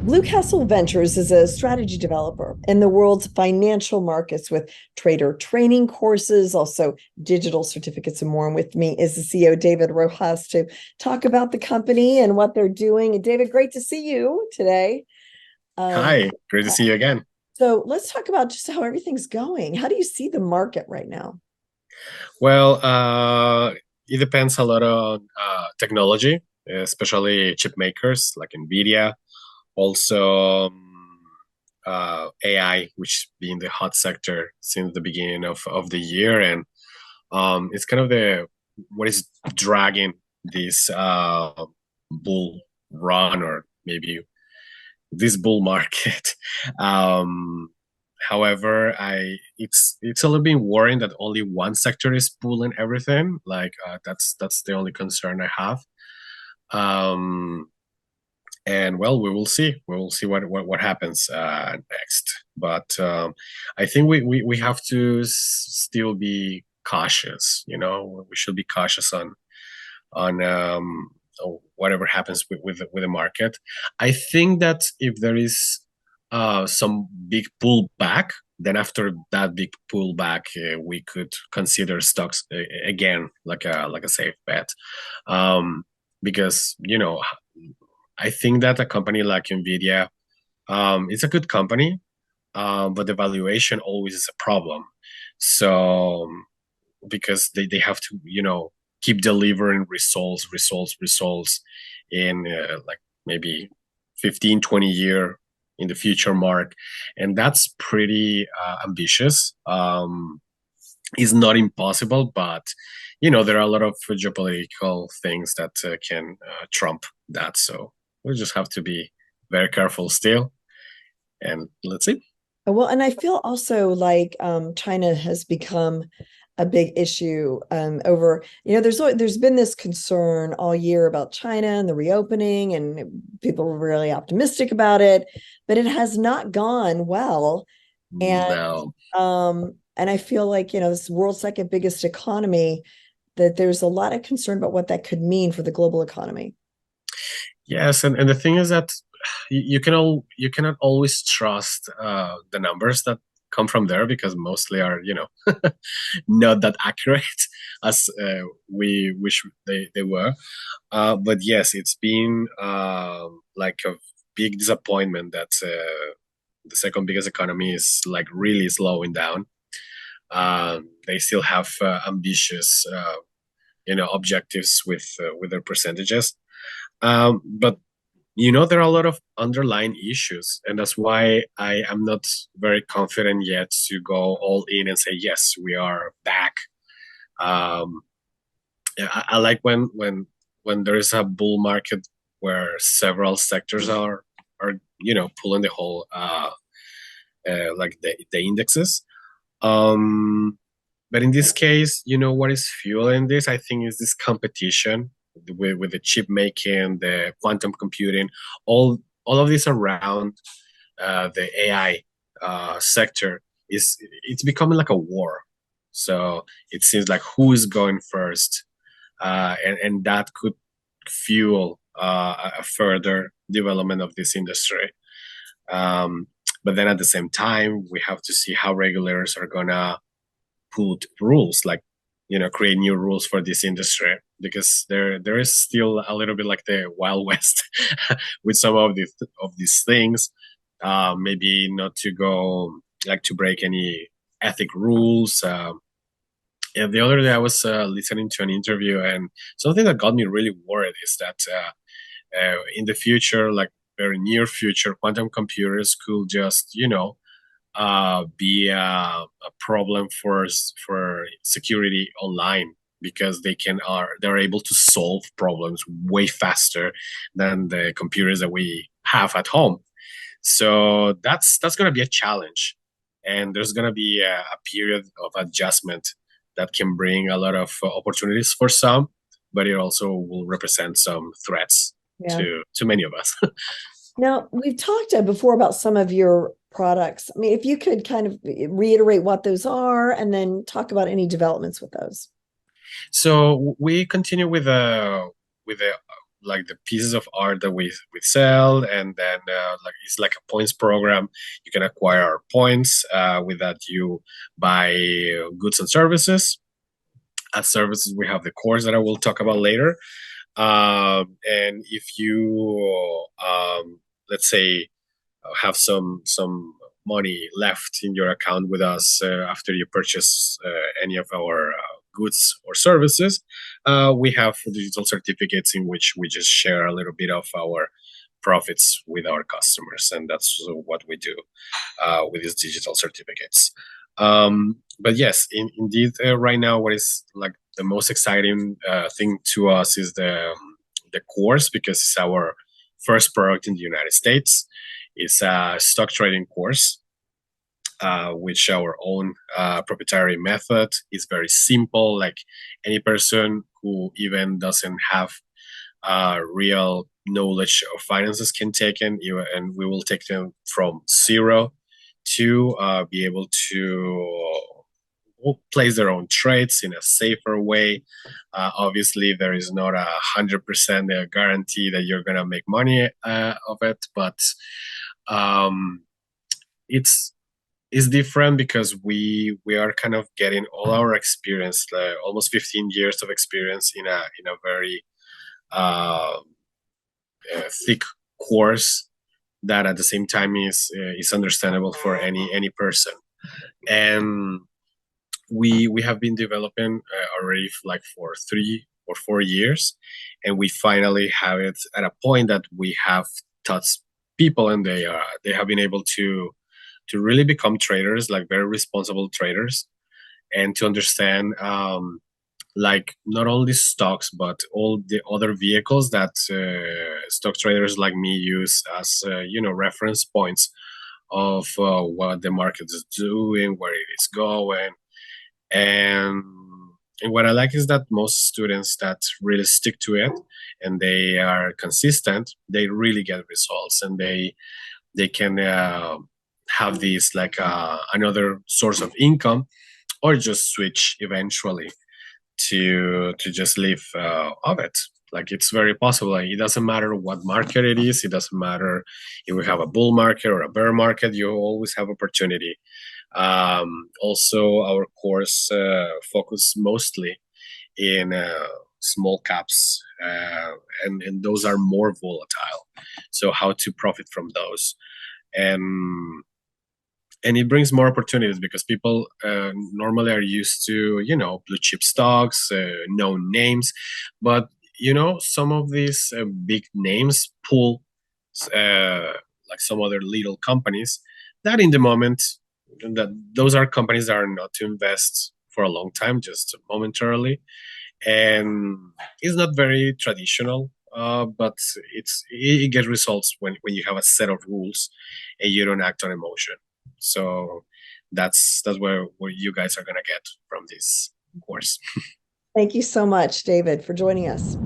Blue Castle Ventures is a strategy developer in the world's financial markets with trader training courses, also digital certificates and more. And with me is the CEO, David Rojas, to talk about the company and what they're doing. And David, great to see you today. Um, Hi, great to see you again. so let's talk about just how everything's going. How do you see the market right now? Well, it depends a lot on technology, especially chip makers like NVIDIA. Also, AI, which being the hot sector since the beginning of the year, and it's kind of the what is dragging this bull run or maybe this bull market. Um, However, I it's a little bit worrying that only one sector is pulling everything. Like that's the only concern I have. Um, and well, we will see. We will see what happens next. But I think we have to still be cautious. You know, we should be cautious on whatever happens with the market. I think that if there is some big pullback, then after that big pullback, we could consider stocks again like a safe bet, um, because I think that a company like Nvidia, it's a good company, but the valuation always is a problem. So because they have to keep delivering results in like maybe 15-20 year in the future mark, and that's pretty ambitious. Is not impossible, but there are a lot of geopolitical things that can trump that, so we just have to be very careful still, and let's see. Well, and I feel also like China has become a big issue over, there's been this concern all year about China and the reopening, and people were really optimistic about it, but it has not gone well. And No. and I feel like, this world's second biggest economy, that there's a lot of concern about what that could mean for the global economy. Yes, and the thing is that you cannot always trust the numbers that come from there, because mostly are not that accurate as we wish they were. But yes, it's been like a big disappointment that the second biggest economy is like really slowing down. They still have ambitious objectives with their percentages, but there are a lot of underlying issues, and that's why I am not very confident yet to go all in and say yes, we are back. Um, I like when there is a bull market where several sectors are pulling the whole like the indexes. Um, but in this case, what is fueling this? I think is this competition with the chip making, the quantum computing, all of this around the AI sector it's becoming like a war. So it seems like who is going first, and that could fuel a further development of this industry. Um, but then at the same time, we have to see how regulators are gonna put rules, like create new rules for this industry, because there is still a little bit like the wild west with some of these things. Maybe not to go like to break any ethic rules. Yeah, the other day I was listening to an interview, and something that got me really worried is that in the future, like very near future, quantum computers could just be a problem for security online, because they're able to solve problems way faster than the computers that we have at home. So that's going to be a challenge, and there's going to be a period of adjustment that can bring a lot of opportunities for some, but it also will represent some threats Yeah. to many of us. Now, we've talked before about some of your products. I mean, if you could kind of reiterate what those are and then talk about any developments with those. So we continue with the like the pieces of art that we sell, and then like it's like a points program. You can acquire our points. With that, you buy goods and services. As services, we have the course that I will talk about later. And if you let's say have some money left in your account with us after you purchase any of our goods or services, we have digital certificates in which we just share a little bit of our profits with our customers, and that's what we do with these digital certificates. But yes, indeed, right now, what is like the most exciting thing to us is the course, because it's our first product in the United States. It's a stock trading course, which our own proprietary method is very simple. Like any person who even doesn't have real knowledge of finances can take in, and we will take them from zero to be able to place their own trades in a safer way. Obviously, there is not 100% guarantee that you're gonna make money of it, but um, it's different because we are kind of getting all our experience, almost 15 years of experience in a very uh, thick course that at the same time is understandable for any person. And we have been developing already like for 3 or 4 years, and we finally have it at a point that we have taught people, and they have been able to really become traders, like very responsible traders, and to understand like not only stocks but all the other vehicles that stock traders like me use as reference points of what the market is doing, where it is going. and and what I like is that most students that really stick to it and they are consistent, they really get results, and they can have these like another source of income, or just switch eventually to just live of it. Like it's very possible. Like, it doesn't matter what market it is. It doesn't matter if we have a bull market or a bear market. You always have opportunity. Also, our course focus mostly in small caps, and those are more volatile. So how to profit from those, and it brings more opportunities because people normally are used to blue chip stocks, known names, but some of these big names pull uh, like some other little companies that in the moment, that those are companies that are not to invest for a long time, just momentarily, and it's not very traditional. But it gets results when you have a set of rules and you don't act on emotion. So that's where you guys are gonna get from this course. Thank you so much, David, for joining us.